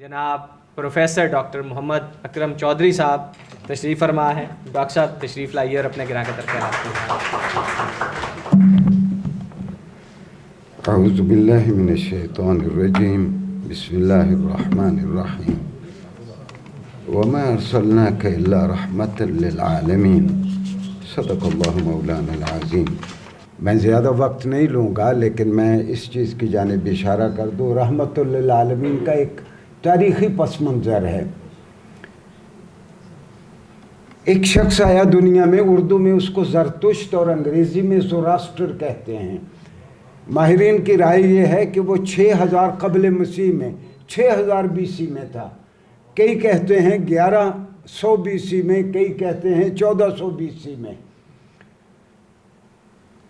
جناب professor doctor محمد اکرم چودھری صاحب تشریف فرما ہے. ڈاکٹر صاحب تشریف لائیے اور اپنے گراں قدر خیالات کیجیے. اعوذ باللہ من الشیطان الرجیم. بسم اللہ الرحمن الرحیم. وما ارسلناک الا رحمتا للعالمین. صدق اللہ مولانا العظیم. میں زیادہ وقت نہیں لوں گا، لیکن میں اس چیز کی جانب اشارہ کر دوں. رحمت للعالمین کا ایک تاریخی پس منظر ہے. ایک شخص آیا دنیا میں، اردو میں اس کو زرتشت اور انگریزی میں زوراسٹر کہتے ہیں. ماہرین کی رائے یہ ہے کہ وہ 6000 قبل مسیح میں 6000 BC میں تھا. کئی کہتے ہیں 1100 BC میں، کئی کہتے ہیں 1400 BC میں.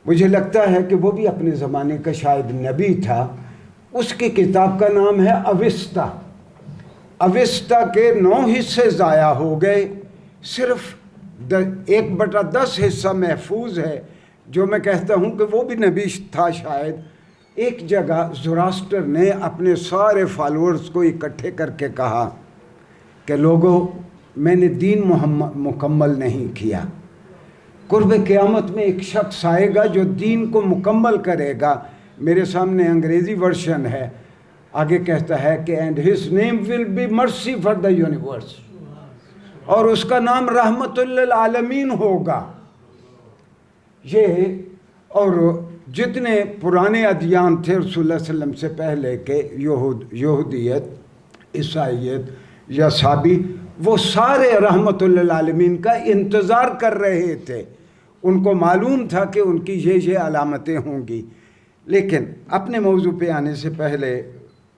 مجھے لگتا ہے کہ وہ بھی اپنے زمانے کا شاید نبی تھا. اس کی کتاب کا نام ہے اوستا. اوستا کے 9 حصے ضائع ہو گئے، صرف 1/10 حصہ محفوظ ہے، جو میں کہتا ہوں کہ وہ بھی نبی تھا شاید. ایک جگہ زوراسٹر نے اپنے سارے فالورز کو اکٹھے کر کے کہا کہ لوگوں، میں نے دین مکمل نہیں کیا. قرب قیامت میں ایک شخص آئے گا جو دین کو مکمل کرے گا. میرے سامنے انگریزی ورشن ہے. آگے کہتا ہے کہ and his name will be mercy for the universe, اور اس کا نام رحمت للعالمین ہوگا. یہ اور جتنے پرانے ادیان تھے رسول اللہ صلی اللہ علیہ وسلم سے پہلے کے، یہودیت، عیسائیت یا سابی، وہ سارے رحمت للعالمین کا انتظار کر رہے تھے. ان کو معلوم تھا کہ ان کی یہ علامتیں ہوں گی. لیکن اپنے موضوع پہ آنے سے پہلے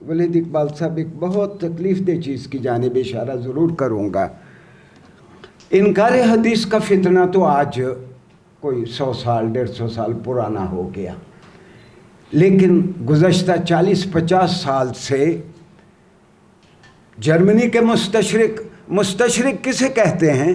ولید اقبال صاحب ایک بہت تکلیف دہ چیز کی جانب اشارہ ضرور کروں گا. انکار حدیث کا فتنہ تو آج کوئی 100 سال 150 سال پرانا ہو گیا، لیکن گزشتہ 40-50 سال سے جرمنی کے مستشرق کسے کہتے ہیں؟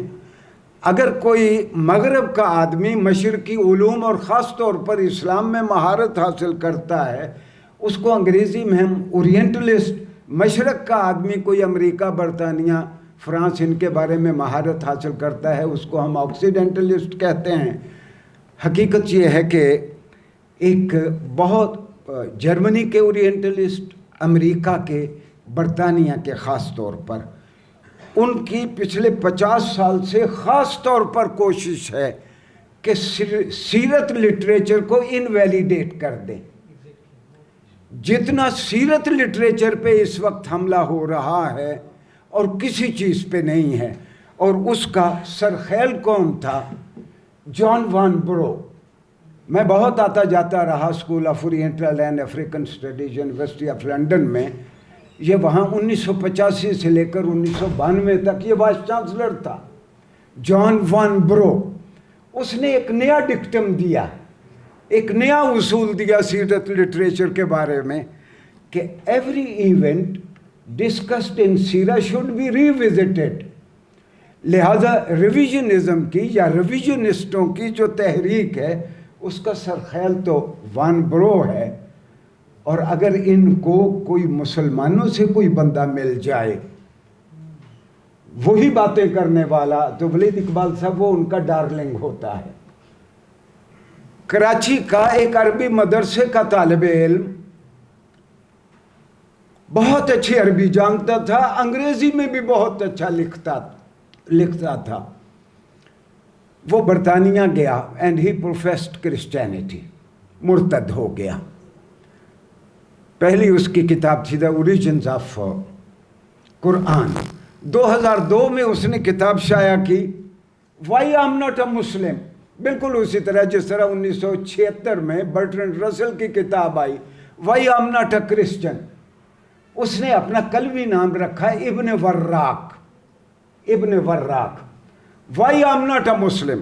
اگر کوئی مغرب کا آدمی مشرقی علوم اور خاص طور پر اسلام میں مہارت حاصل کرتا ہے، اس کو انگریزی میں ہم اورینٹلسٹ. مشرق کا آدمی کوئی امریکہ، برطانیہ، فرانس، ان کے بارے میں مہارت حاصل کرتا ہے، اس کو ہم آکسیڈنٹلسٹ کہتے ہیں. حقیقت یہ ہے کہ ایک بہت جرمنی کے اورینٹلسٹ، امریکہ کے، برطانیہ کے خاص طور پر، ان کی پچھلے 50 سال سے خاص طور پر کوشش ہے کہ سیرت لٹریچر کو انویلیڈیٹ کر دیں. جتنا سیرت لٹریچر پہ اس وقت حملہ ہو رہا ہے اور کسی چیز پہ نہیں ہے. اور اس کا سرخیل کون تھا؟ جان وان برو. میں بہت آتا جاتا رہا school of oriental and African studies, university of London میں. یہ وہاں 1985 سے لے کر 1992 تک یہ وائس چانسلر تھا، جان وان برو. اس نے ایک نیا ڈکٹم دیا، ایک نیا اصول دیا سیرت لٹریچر کے بارے میں کہ every event discussed in Sirah should be revisited. لہذا ریویژنزم کی یا ریویژنسٹوں کی جو تحریک ہے، اس کا سرخیل تو وان برو ہے. اور اگر ان کو کوئی مسلمانوں سے کوئی بندہ مل جائے وہی باتیں کرنے والا، تو ولید اقبال صاحب وہ ان کا ڈارلنگ ہوتا ہے. کراچی کا ایک عربی مدرسے کا طالب علم بہت اچھی عربی جانتا تھا، انگریزی میں بھی بہت اچھا لکھتا تھا. وہ برطانیہ گیا اینڈ ہی پروفیسڈ کرسچینٹی، مرتد ہو گیا. پہلی اس کی کتاب تھی دا اوریجنز آف قرآن. 2002 میں اس نے کتاب شائع کی why I am not a Muslim. بالکل اسی طرح جس طرح 1976 میں برٹرنڈ رسل کی کتاب I why I am not a Christian. اس نے اپنا قلبی نام رکھا Ibn Warraq. Why I am not a Muslim.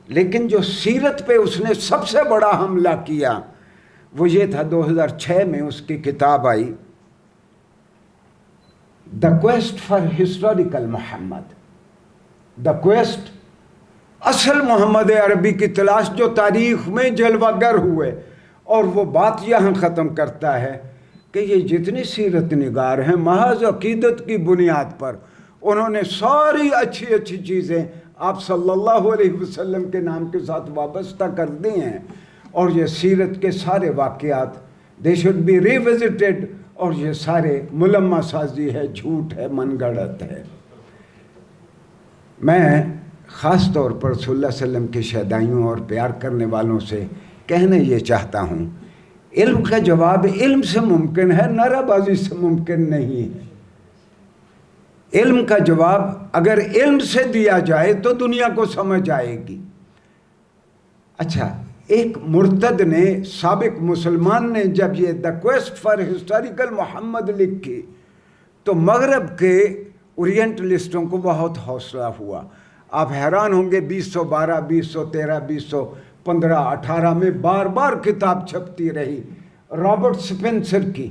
لیکن جو سیرت پہ اس نے سب سے بڑا حملہ کیا وہ یہ تھا، 2006 میں اس کی کتاب آئی the quest for historical Muhammad. The quest, اصل محمد عربی کی تلاش جو تاریخ میں جلوہ گر ہوئے. اور وہ بات یہاں ختم کرتا ہے کہ یہ جتنی سیرت نگار ہیں محض عقیدت کی بنیاد پر انہوں نے ساری اچھی اچھی چیزیں آپ صلی اللہ علیہ وسلم کے نام کے ساتھ وابستہ کر دی ہیں، اور یہ سیرت کے سارے واقعات دے شوڈ بی ریوزٹڈ، اور یہ سارے ملمہ سازی ہے، جھوٹ ہے، من گھڑت ہے۔ میں خاص طور پر صلی اللہ علیہ وسلم کے شیدائیوں اور پیار کرنے والوں سے کہنا یہ چاہتا ہوں، علم کا جواب علم سے ممکن ہے، نعرہ بازی سے ممکن نہیں ہے۔ علم کا جواب اگر علم سے دیا جائے تو دنیا کو سمجھ آئے گی۔ اچھا، ایک مرتد نے، سابق مسلمان نے جب یہ دا کویسٹ فار ہسٹوریکل محمد لکھی تو مغرب کے اورینٹلسٹوں کو بہت حوصلہ ہوا۔ آپ حیران ہوں گے 2012 2013 2015 18 میں بار بار کتاب چھپتی رہی رابرٹ سپنسر کی،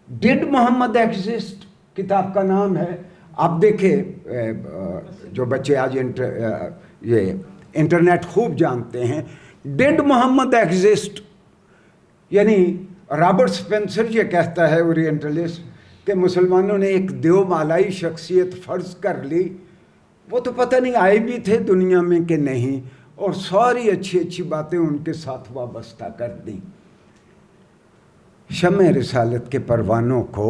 ڈڈ محمد ایگزسٹ کتاب کا نام ہے۔ آپ دیکھیں، جو بچے آج یہ انٹرنیٹ خوب جانتے ہیں، ڈڈ محمد ایگزسٹ، یعنی رابرٹ سپنسر یہ کہتا ہے اورینٹلسٹ کہ مسلمانوں نے ایک دیو مالائی شخصیت فرض کر لی، وہ تو پتہ نہیں آئے بھی تھے دنیا میں کہ نہیں، اور ساری اچھی اچھی باتیں ان کے ساتھ وابستہ کر دیں۔ شمع رسالت کے پروانوں کو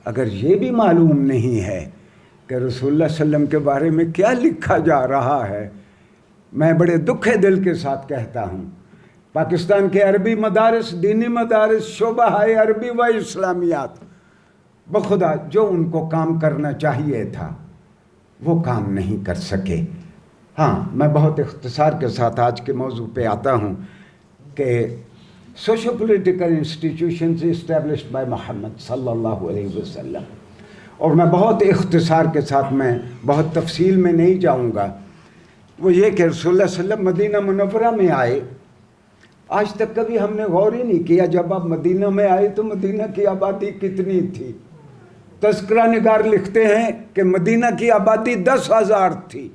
اگر یہ بھی معلوم نہیں ہے کہ رسول اللہ صلی اللہ علیہ وسلم کے بارے میں کیا لکھا جا رہا ہے، میں بڑے دکھے دل کے ساتھ کہتا ہوں، پاکستان کے عربی مدارس، دینی مدارس، شعبہ عربی و اسلامیات بخدا جو ان کو کام کرنا چاہیے تھا وہ کام نہیں کر سکے۔ ہاں، میں بہت اختصار کے ساتھ آج کے موضوع پہ آتا ہوں کہ socio political institutions established by Muhammad صلی اللہ علیہ وسلم، اور میں بہت اختصار کے ساتھ، میں بہت تفصیل میں نہیں جاؤں گا، وہ یہ کہ رسول اللہ صلی اللہ علیہ وسلم مدینہ منورہ میں آئے۔ آج تک کبھی ہم نے غور ہی نہیں کیا جب آپ مدینہ میں آئے تو مدینہ کی آبادی کتنی تھی۔ تذکرہ نگار لکھتے ہیں کہ مدینہ کی آبادی 10,000 تھی۔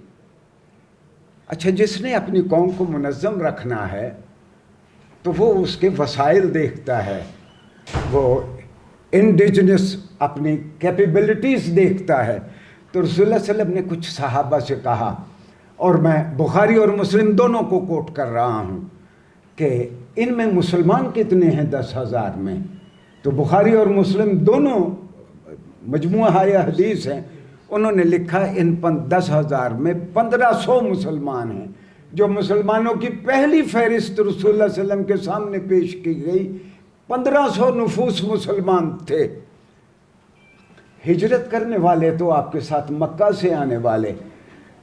اچھا، جس نے اپنی قوم کو منظم رکھنا ہے تو وہ اس کے وسائل دیکھتا ہے، وہ انڈیجنس اپنی کیپیبلٹیز دیکھتا ہے۔ تو رسول اللہ صلی اللہ علیہ وسلم نے کچھ صحابہ سے کہا، اور میں بخاری اور مسلم دونوں کو کوٹ کر رہا ہوں، کہ ان میں مسلمان کتنے ہیں 10,000 میں؟ تو بخاری اور مسلم دونوں مجموعہ حدیث ہیں، انہوں نے لکھا ان 10,000 میں 1,500 مسلمان ہیں۔ جو مسلمانوں کی پہلی فہرست رسول اللہ صلی اللہ علیہ وسلم کے سامنے پیش کی گئی، 1,500 نفوس مسلمان تھے۔ ہجرت کرنے والے تو آپ کے ساتھ مکہ سے آنے والے،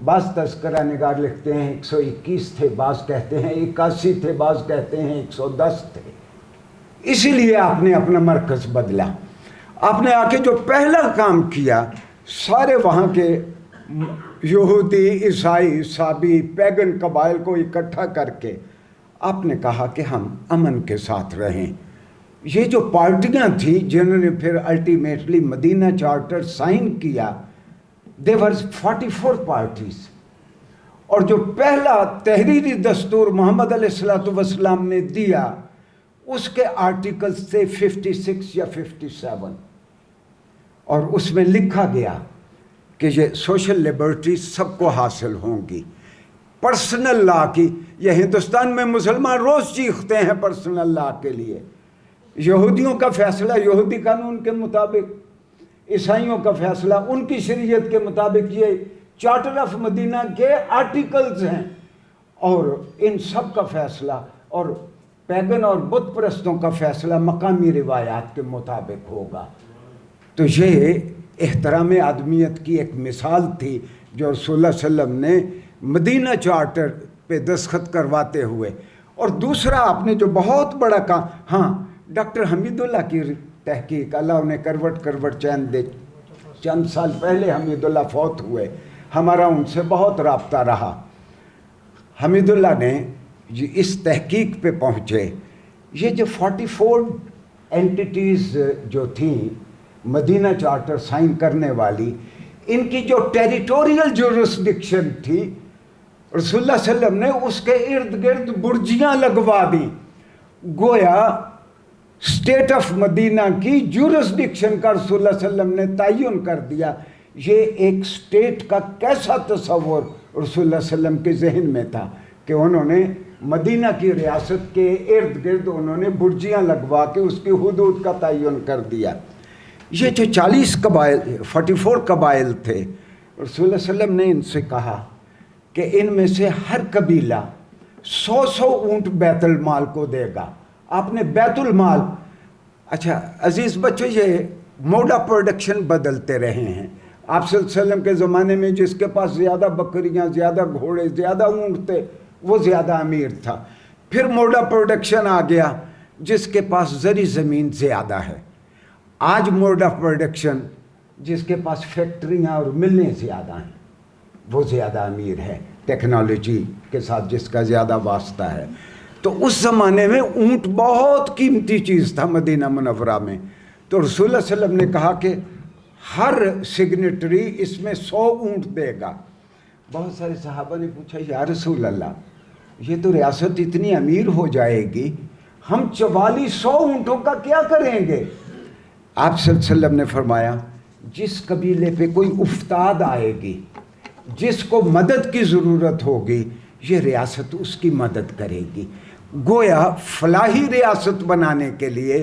بعض تذکرہ نگار لکھتے ہیں 121 تھے، بعض کہتے ہیں 81 تھے، بعض کہتے ہیں 110 تھے۔ اسی لیے آپ نے اپنا مرکز بدلا۔ آپ نے آ کے جو پہلا کام کیا، سارے وہاں کے یہودی، عیسائی، سابی، پیگن قبائل کو اکٹھا کر کے آپ نے کہا کہ ہم امن کے ساتھ رہیں۔ یہ جو پارٹیاں تھیں جنہوں نے پھر الٹیمیٹلی مدینہ چارٹر سائن کیا، there were 44 parties، اور جو پہلا تحریری دستور محمد علیہ السلام نے دیا اس کے آرٹیکلز تھے 56 یا 57، اور اس میں لکھا گیا کہ یہ سوشل لبرٹی سب کو حاصل ہوں گی۔ پرسنل لا کی، یہ ہندوستان میں مسلمان روز چیختے ہیں پرسنل لا کے لیے۔ یہودیوں کا فیصلہ یہودی قانون کے مطابق، عیسائیوں کا فیصلہ ان کی شریعت کے مطابق، یہ چارٹر آف مدینہ کے آرٹیکلز ہیں، اور ان سب کا فیصلہ، اور پیگن اور بت پرستوں کا فیصلہ مقامی روایات کے مطابق ہوگا۔ تو یہ احترام آدمیت کی ایک مثال تھی جو رسول اللہ صلی اللہ علیہ وسلم نے مدینہ چارٹر پہ دستخط کرواتے ہوئے۔ اور دوسرا آپ نے جو بہت بڑا کام، ہاں، ڈاکٹر حمید اللہ کی تحقیق، اللہ انہیں کروٹ چین دے، چند سال پہلے حمید اللہ فوت ہوئے، ہمارا ان سے بہت رابطہ رہا۔ حمید اللہ نے اس تحقیق پہ پہنچے، یہ جو 44 اینٹیٹیز جو تھیں مدینہ چارٹر سائن کرنے والی، ان کی جو ٹیریٹوریل جورسڈکشن تھی، رسول اللہ صلی اللہ علیہ وسلم نے اس کے ارد گرد برجیاں لگوا دیں، گویا اسٹیٹ آف مدینہ کی جورسڈکشن کا رسول اللہ صلی اللہ علیہ وسلم نے تعین کر دیا. یہ ایک اسٹیٹ کا کیسا تصور رسول اللہ صلی اللہ علیہ وسلم کے ذہن میں تھا کہ انہوں نے مدینہ کی ریاست کے ارد گرد انہوں نے برجیاں لگوا کے اس کی حدود کا تعین کر دیا. یہ جو 40 قبائل 44 قبائل تھے، رسول اللہ صلی اللہ علیہ وسلم نے ان سے کہا کہ ان میں سے ہر قبیلہ 100 اونٹ بیت المال کو دے گا. آپ نے بیت المال، اچھا عزیز بچوں، یہ موڈ آف پروڈکشن بدلتے رہے ہیں. آپ صلی اللہ علیہ وسلم کے زمانے میں جس کے پاس زیادہ بکریاں، زیادہ گھوڑے، زیادہ اونٹ تھے وہ زیادہ امیر تھا. پھر موڈ آف پروڈکشن آ گیا جس کے پاس زرعی زمین زیادہ ہے. آج موڈ آف پروڈکشن جس کے پاس فیکٹریاں اور ملیں زیادہ ہیں وہ زیادہ امیر ہے، ٹیکنالوجی کے ساتھ جس کا زیادہ واسطہ ہے. تو اس زمانے میں اونٹ بہت قیمتی چیز تھا مدینہ منورہ میں. تو رسول اللہ صلی اللہ علیہ وسلم نے کہا کہ ہر سگنیٹری اس میں 100 اونٹ دے گا. بہت سارے صحابہ نے پوچھا یا رسول اللہ یہ تو ریاست اتنی امیر ہو جائے گی، ہم 4400 اونٹوں کا کیا کریں گے؟ آپ صلی اللہ علیہ وسلم نے فرمایا جس قبیلے پہ کوئی افتاد آئے گی، جس کو مدد کی ضرورت ہوگی، یہ ریاست اس کی مدد کرے گی. گویا فلاحی ریاست بنانے کے لیے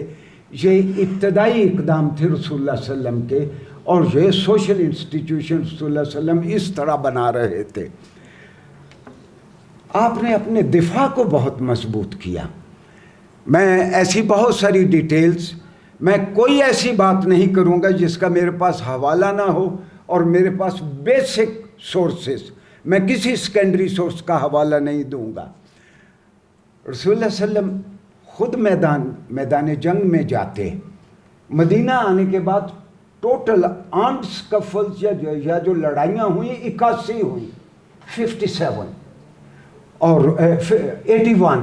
یہ ابتدائی اقدام تھے رسول اللہ صلی اللہ علیہ وسلم کے، اور یہ سوشل انسٹیٹیوشن رسول اللہ صلی اللہ علیہ وسلم اس طرح بنا رہے تھے. آپ نے اپنے دفاع کو بہت مضبوط کیا. میں ایسی بہت ساری ڈیٹیلز، میں کوئی ایسی بات نہیں کروں گا جس کا میرے پاس حوالہ نہ ہو اور میرے پاس بیسک سورسز، میں کسی سیکنڈری سورس کا حوالہ نہیں دوں گا. رسول اللہ صلی اللہ علیہ وسلم خود میدان جنگ میں جاتے. مدینہ آنے کے بعد ٹوٹل آرمڈ سکفلز یا جو لڑائیاں ہوئیں 81 ہوئیں، 57 اور 81.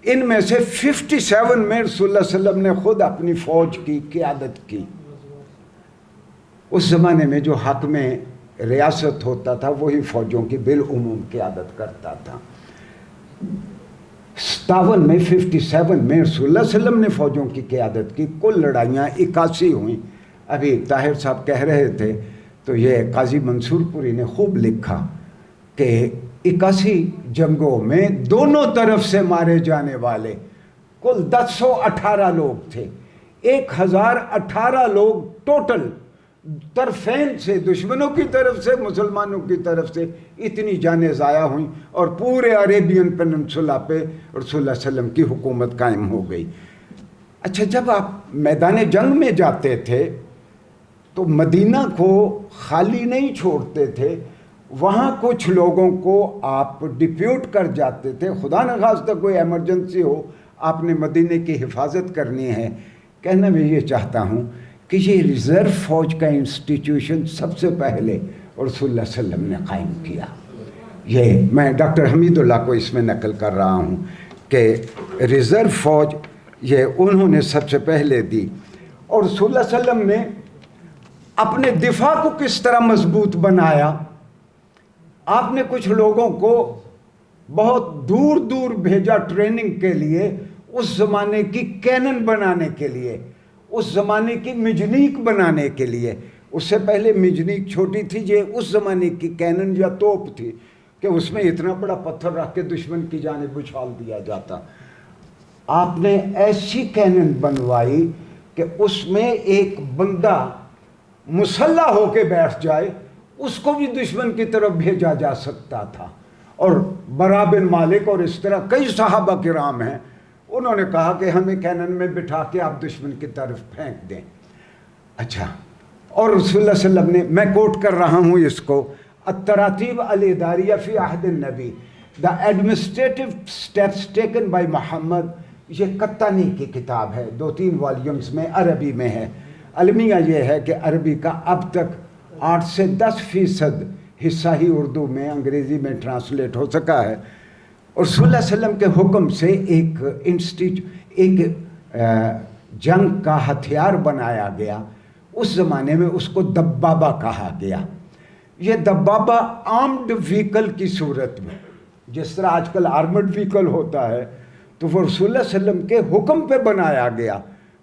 ان میں سے 57 میں رسول اللہ صلی اللہ علیہ وسلم نے خود اپنی فوج کی قیادت کی. اس زمانے میں جو حق میں ریاست ہوتا تھا وہی فوجوں کی بالعموم قیادت کرتا تھا. 57 میں 57 میں رسول اللہ صلی اللہ علیہ وسلم نے فوجوں کی قیادت کی. کل لڑائیاں 81 ہوئیں. ابھی طاہر صاحب کہہ رہے تھے تو یہ قاضی منصور پوری نے خوب لکھا کہ 81 جنگوں میں دونوں طرف سے مارے جانے والے کل 1018 لوگ تھے. 1018 لوگ ٹوٹل طرفین سے، دشمنوں کی طرف سے مسلمانوں کی طرف سے اتنی جانیں ضائع ہوئیں، اور پورے عربین پیننسولا پہ رسول اللہ صلی اللہ علیہ وسلم کی حکومت قائم ہو گئی. اچھا، جب آپ میدان جنگ میں جاتے تھے تو مدینہ کو خالی نہیں چھوڑتے تھے. وہاں کچھ لوگوں کو آپ ڈپیوٹ کر جاتے تھے، خدا نخواستہ کوئی ایمرجنسی ہو، آپ نے مدینے کی حفاظت کرنی ہے. کہنا میں یہ چاہتا ہوں کہ یہ ریزرو فوج کا انسٹیٹیوشن سب سے پہلے رسول اللہ صلی اللہ علیہ وسلم نے قائم کیا. یہ میں ڈاکٹر حمید اللہ کو اس میں نقل کر رہا ہوں کہ ریزرو فوج یہ انہوں نے سب سے پہلے دی. اور رسول اللہ صلی اللہ علیہ وسلم نے اپنے دفاع کو کس طرح مضبوط بنایا. آپ نے کچھ لوگوں کو بہت دور دور بھیجا ٹریننگ کے لیے، اس زمانے کی کینن بنانے کے لیے، اس زمانے کی مجنیک بنانے کے لیے. اس سے پہلے مجنیک چھوٹی تھی، یہ اس زمانے کی کینن یا توپ تھی کہ اس میں اتنا بڑا پتھر رکھ کے دشمن کی جانب اچھال دیا جاتا. آپ نے ایسی کینن بنوائی کہ اس میں ایک بندہ مسلح ہو کے بیٹھ جائے، اس کو بھی دشمن کی طرف بھیجا جا سکتا تھا. اور برا بن مالک اور اس طرح کئی صحابہ کرام ہیں، انہوں نے کہا کہ ہمیں کینن میں بٹھا کے آپ دشمن کی طرف پھینک دیں. اچھا، اور رسول اللہ صلی اللہ علیہ وسلم نے، میں کوٹ کر رہا ہوں اس کو، التراتیب الاداریہ فی عہد النبی، the administrative steps taken by Muhammad, یہ قطانی کی کتاب ہے، 2-3 والیومز میں عربی میں ہے. المیہ یہ ہے کہ عربی کا اب تک 8 سے 10% حصہ ہی اردو میں، انگریزی میں ٹرانسلیٹ ہو سکا ہے. اور صلی اللہ علیہ وسلم کے حکم سے ایک جنگ کا ہتھیار بنایا گیا. اس زمانے میں اس کو دبابہ کہا گیا. یہ دبابہ آرمڈ وہیکل کی صورت میں، جس طرح آج کل آرمڈ وہیکل ہوتا ہے، تو وہ رسول اللہ صلی اللہ علیہ وسلم کے حکم پہ بنایا گیا.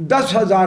10,000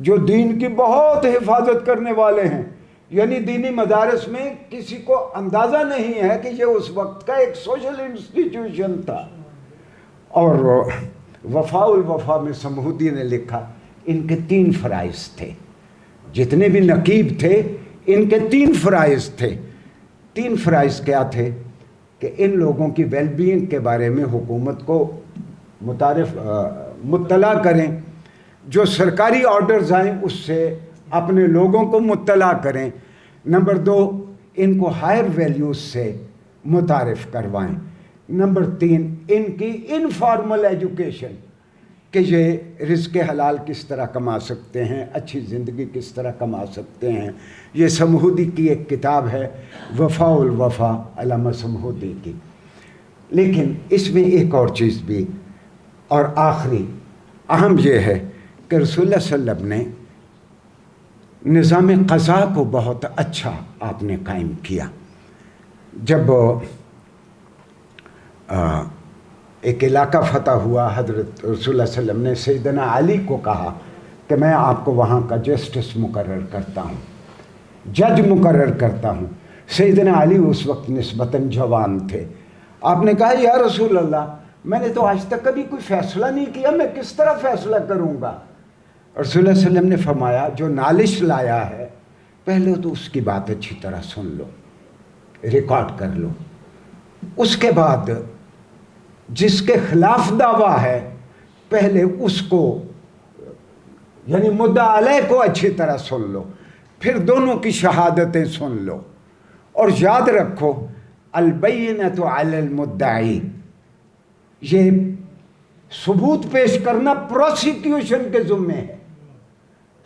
جو دین کی بہت حفاظت کرنے والے ہیں. یعنی دینی مدارس میں کسی کو اندازہ نہیں ہے کہ یہ اس وقت کا ایک سوشل انسٹیٹیوشن تھا. اور وفاء الوفا میں سمہودی نے لکھا ان کے 3 فرائض تھے. جتنے بھی نقیب تھے ان کے 3 فرائض تھے. 3 فرائض کیا تھے؟ کہ ان لوگوں کی ویل بینگ کے بارے میں حکومت کو مطلع کریں، جو سرکاری آرڈرز آئیں اس سے اپنے لوگوں کو مطلع کریں. نمبر 2، ان کو ہائر ویلیوز سے متعارف کروائیں. نمبر 3، ان کی انفارمل ایجوکیشن، کہ یہ رزق حلال کس طرح کما سکتے ہیں، اچھی زندگی کس طرح کما سکتے ہیں. یہ سمہودی کی ایک کتاب ہے، وفاء الوفا، علامہ سمہودی کی. لیکن اس میں ایک اور چیز بھی، اور آخری اہم یہ ہے کہ رسول اللہ صلی اللہ علیہ وسلم نے نظام قضاء کو بہت اچھا آپ نے قائم کیا. جب ایک علاقہ فتح ہوا، حضرت رسول اللہ صلی اللہ علیہ وسلم نے سیدنا علی کو کہا کہ میں آپ کو وہاں کا جسٹس مقرر کرتا ہوں، جج مقرر کرتا ہوں. سیدنا علی اس وقت نسبتاً جوان تھے. آپ نے کہا یا رسول اللہ، میں نے تو آج تک کبھی کوئی فیصلہ نہیں کیا، میں کس طرح فیصلہ کروں گا؟ رسول اللہ صلی اللہ علیہ وسلم نے فرمایا جو نالش لایا ہے پہلے تو اس کی بات اچھی طرح سن لو، ریکارڈ کر لو. اس کے بعد جس کے خلاف دعویٰ ہے پہلے اس کو، یعنی مدعا علیہ کو اچھی طرح سن لو، پھر دونوں کی شہادتیں سن لو. اور یاد رکھو البینۃ علی المدعی، یہ ثبوت پیش کرنا پروسیکیوشن کے ذمے ہے.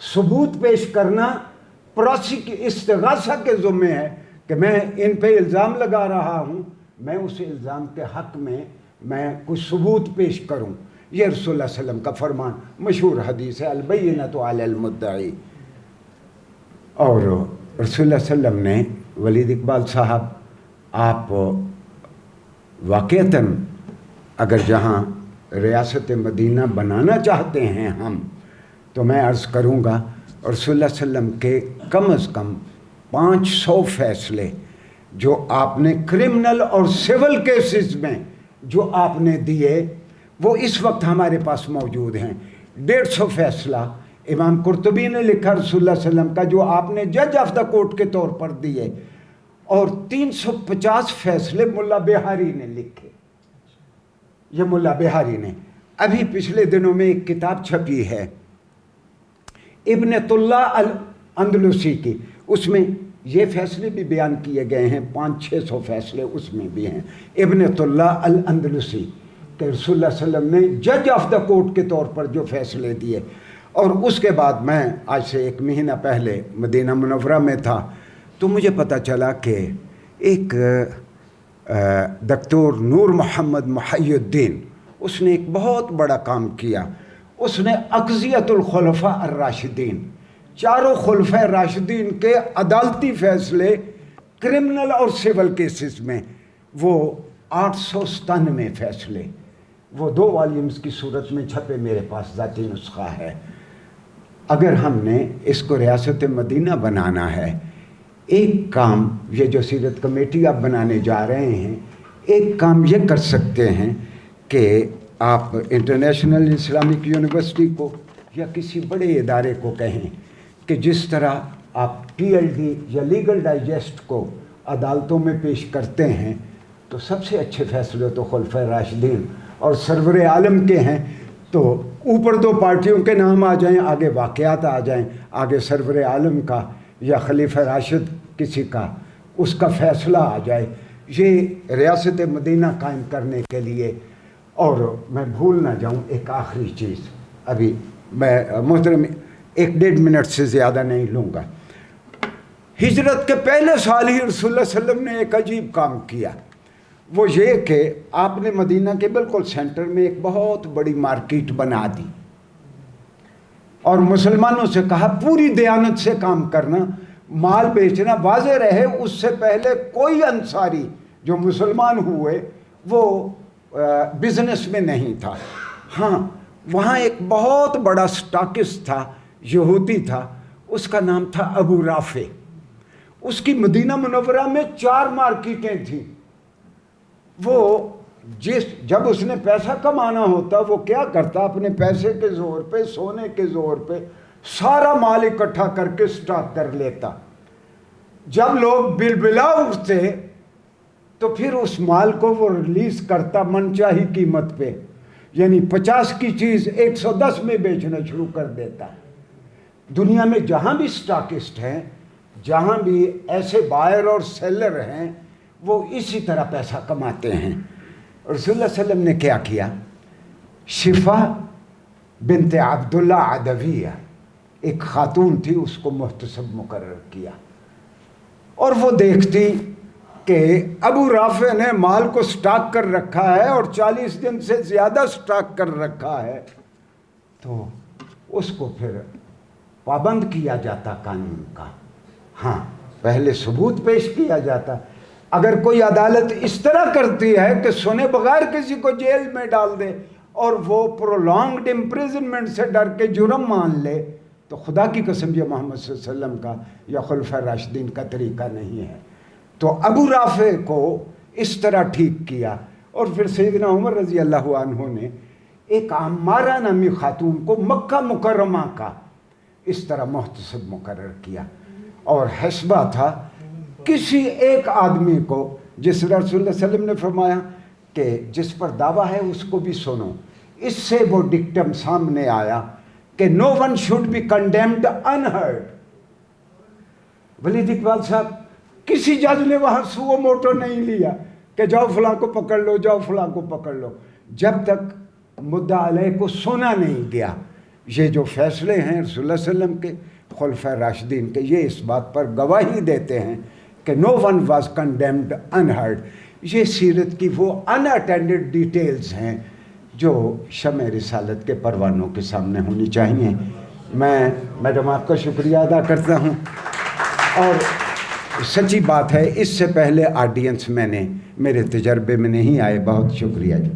ثبوت پیش کرنا استغاثہ کے ذمے ہے کہ میں ان پہ الزام لگا رہا ہوں، میں اس الزام کے حق میں کچھ ثبوت پیش کروں. یہ رسول اللہ صلی اللہ علیہ وسلم کا فرمان، مشہور حدیث ہے البینۃ علی المدعی. اور رسول اللہ صلی اللہ علیہ وسلم نے، ولید اقبال صاحب آپ واقعتاً اگر جہاں ریاست مدینہ بنانا چاہتے ہیں ہم، تو میں عرض کروں گا رسول اللہ صلی اللہ علیہ وسلم کے کم از کم 500 فیصلے جو آپ نے کرمنل اور سول کیسز میں جو آپ نے دیے وہ اس وقت ہمارے پاس موجود ہیں. 150 فیصلہ امام قرطبی نے لکھا رسول اللہ صلی اللہ علیہ وسلم کا، جو آپ نے جج آف دا کورٹ کے طور پر دیے. اور 350 فیصلے ملا بہاری نے لکھے. یہ ملا بہاری نے. ابھی پچھلے دنوں میں ایک کتاب چھپی ہے ابنۃ اللہ الاندلسی کی، اس میں یہ فیصلے بھی بیان کیے گئے ہیں، 500-600 فیصلے اس میں بھی ہیں. ابنۃ اللہ الاندلسی کہ رسول اللہ صلی اللہ علیہ وسلم نے جج آف دا کورٹ کے طور پر جو فیصلے دیے. اور اس کے بعد میں آج سے 1 مہینہ پہلے مدینہ منورہ میں تھا تو مجھے پتہ چلا کہ ایک دکتور نور محمد محی الدین، اس نے ایک بہت بڑا کام کیا. اس نے اقضیۃ الخلفاء الراشدین، 4 خلفاء راشدین کے عدالتی فیصلے کرمنل اور سول کیسز میں، وہ 897 فیصلے، وہ 2 والیومز کی صورت میں چھپے، میرے پاس ذاتی نسخہ ہے. اگر ہم نے اس کو ریاست مدینہ بنانا ہے، ایک کام یہ جو سیرت کمیٹی آپ بنانے جا رہے ہیں، ایک کام یہ کر سکتے ہیں کہ آپ انٹرنیشنل اسلامک یونیورسٹی کو یا کسی بڑے ادارے کو کہیں کہ جس طرح آپ PLD یا لیگل ڈائجسٹ کو عدالتوں میں پیش کرتے ہیں تو سب سے اچھے فیصلے تو خلفۂ راشدین اور سرور عالم کے ہیں. تو اوپر 2 پارٹیوں کے نام آ جائیں، آگے واقعات آ جائیں، آگے سرور عالم کا یا خلیفہ راشد کسی کا، اس کا فیصلہ آ جائے. یہ ریاست مدینہ قائم کرنے کے لیے. اور میں بھول نہ جاؤں ایک آخری چیز، ابھی میں محترم 1-1.5 منٹ سے زیادہ نہیں لوں گا. ہجرت کے پہلے سال ہی رسول اللہ صلی اللہ علیہ وسلم نے ایک عجیب کام کیا. وہ یہ کہ آپ نے مدینہ کے بالکل سینٹر میں ایک بہت بڑی مارکیٹ بنا دی اور مسلمانوں سے کہا پوری دیانت سے کام کرنا، مال بیچنا. واضح رہے اس سے پہلے کوئی انصاری جو مسلمان ہوئے وہ بزنس میں نہیں تھا. ہاں وہاں ایک بہت بڑا سٹاکس تھا، یہودی تھا، اس کا نام تھا ابو رافع. اس کی مدینہ منورہ میں 4 مارکیٹیں تھیں. وہ جب اس نے پیسہ کمانا ہوتا وہ کیا کرتا، اپنے پیسے کے زور پہ، سونے کے زور پہ سارا مال اکٹھا کر کے سٹاک کر لیتا. جب لوگ بلبلا اٹھتے تو پھر اس مال کو وہ ریلیز کرتا منچاہی قیمت پہ، یعنی 50 کی چیز 110 میں بیچنا شروع کر دیتا. دنیا میں جہاں بھی سٹاکسٹ ہیں، جہاں بھی ایسے بائر اور سیلر ہیں، وہ اسی طرح پیسہ کماتے ہیں. رسول اللہ صلی اللہ علیہ وسلم نے کیا کیا، شفا بنت عبداللہ عدویہ ایک خاتون تھی، اس کو محتسب مقرر کیا. اور وہ دیکھتی کہ ابو رافع نے مال کو سٹاک کر رکھا ہے اور 40 دن سے زیادہ سٹاک کر رکھا ہے، تو اس کو پھر پابند کیا جاتا قانون کا. ہاں، پہلے ثبوت پیش کیا جاتا. اگر کوئی عدالت اس طرح کرتی ہے کہ سنے بغیر کسی کو جیل میں ڈال دے اور وہ پرولونگڈ امپریزنمنٹ سے ڈر کے جرم مان لے، تو خدا کی قسم یہ محمد صلی اللہ علیہ وسلم کا یا خلفائے راشدین کا طریقہ نہیں ہے. تو ابو رافع کو اس طرح ٹھیک کیا. اور پھر سیدنا عمر رضی اللہ عنہ نے ایک عمارہ نامی خاتون کو مکہ مکرمہ کا اس طرح محتسب مقرر کیا. اور حسبہ تھا کسی ایک آدمی کو، جس رسول اللہ صلی اللہ علیہ وسلم نے فرمایا کہ جس پر دعویٰ ہے اس کو بھی سنو. اس سے وہ ڈکٹم سامنے آیا کہ no one should be condemned unheard. ولید اقبال صاحب، کسی جج نے وہاں سو موٹو نہیں لیا کہ جاؤ فلاں کو پکڑ لو، جاؤ فلاں کو پکڑ لو، جب تک مدعا علیہ کو سنا نہیں گیا. یہ جو فیصلے ہیں رسول اللہ صلی اللہ علیہ وسلم کے، خلفائے راشدین کے، یہ اس بات پر گواہی دیتے ہیں کہ no one was condemned unheard. یہ سیرت کی وہ ان اٹینڈڈ ڈیٹیلز ہیں جو شمع رسالت کے پروانوں کے سامنے ہونی چاہیے. میں میڈم آپ کا شکریہ ادا کرتا ہوں. اور سچی بات ہے، اس سے پہلے آڈینس میں نے میرے تجربے میں نہیں آئے. بہت شکریہ جی.